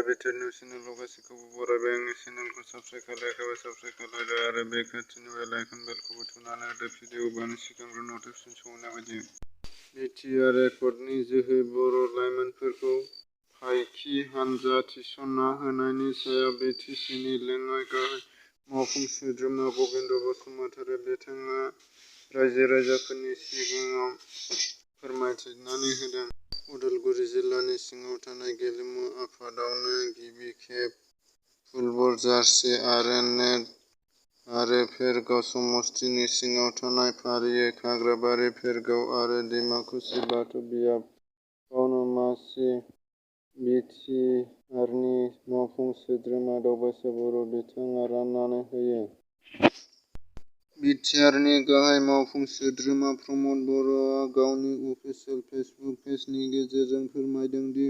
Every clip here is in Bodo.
बिटिआर निउस चेनेलाव गासैखौबो बरायबाय। आंनि चेनेलखौ साबस्क्राइब खालायाखैबा साबस्क्राइब खालायदो आरो बे खाथिनि बेल आइकन बेलखौबो थुनानै होदो भिडिअ हगारनायनि सिगांग्रो नटिफिकेसन सौहैनाय बायदि। बिटिआर रेकर्डनि जोहै बर' लाइमोनफोरखौ फायखि हानजा थिसनना होनायनि सायाव बिटिसिनि लेङाइ गाहाय मावफुं सोद्रोमा गबिन्द बसुमतारी बिथाङा रायजो-राजाफोरनि सिगाङाव फोरमायथिनानै होदों। उदालगुरि जिल्लानि सिङाव थानाय गेलेमु आफादावनो गिबि खेब फुटबल जार्सि आरो नेट आरो भेरगाव समस्तिनि सिङाव थानाय फारियै खाग्राबारि, भेरगाव आरो डिमाकुसि बाथौ बियाबावनो मासि बिटिआरनि मावफुं सोद्रोमा दावबायसा बर' बिथाङा राननानै होयो। बिटिआरनि गाहाय मावफुं सोद्रोमा प्रमद बर'आ गावनि अफिसियेल फेसबुक पेजनि गेजेरजों फोरमायदों दि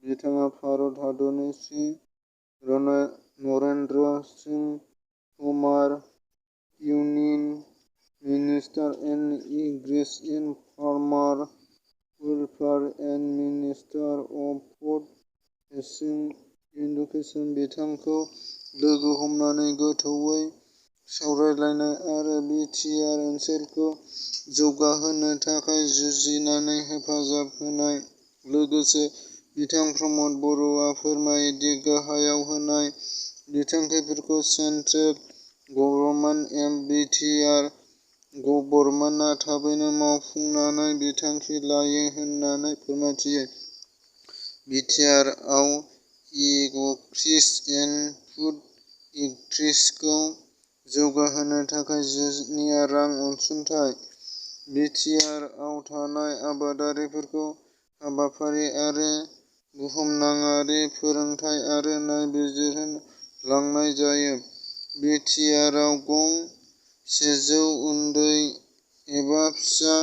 बिथाङा भारत हादरनि Shri Narendra Singh Tomar, union minister and इंग्रेज इन farmer welfare and minister of food and education बिथांखौ लोगो हमनानै गोथौवै सावरायलायनाय आरो बिटिआर ओनसोलखौ जौगाहोनो थाखाय जुजिनानै हेफाजाब होनाय। लोगोसे बिथां प्रमद बर'आ फोरमायो दि गाहायाव होनाय बिथांखिफोरखौ सेन्ट्रेल गभर्नमेन्ट एन्ड बिटिआर गभर्नमेन्टआ थाबैनो मावफुंनानै बिथांखि लायो होननानै फोरमायथियो। बिटिआरआव एग्रिकालचार एन्ड फुड इन्डास्ट्रिखौ जौगाहोनो थाखाय जुनिया रां अनसुंथाइ। बिटिआरआव थानाय आबादारिफोरखौ हाबाफारि आरो बुहुमनाङारि फोरोंथाय आरो नायबिजिरनो लांनाय जायो। बिटिआरआव गं 100 उन्दै एबा फिसा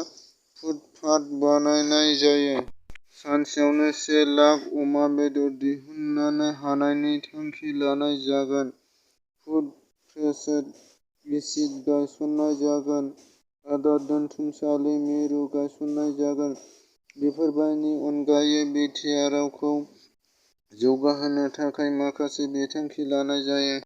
फुडपार्क बानायनाय जायो। सानसेयावनो 1 लाख अमा बेदर दिहुननो हानायनि थांखि लानाय जागोन। फुड प्रोसेसिं इउनिट गायसननाय जागोन। आदार दोनथुमसालि मिरु गायसननाय जागोन। बेफोरनि अनगायै बिटिआरखौ जौगाहोनो थाखाय माखासे बिथांखि लानाय जायो।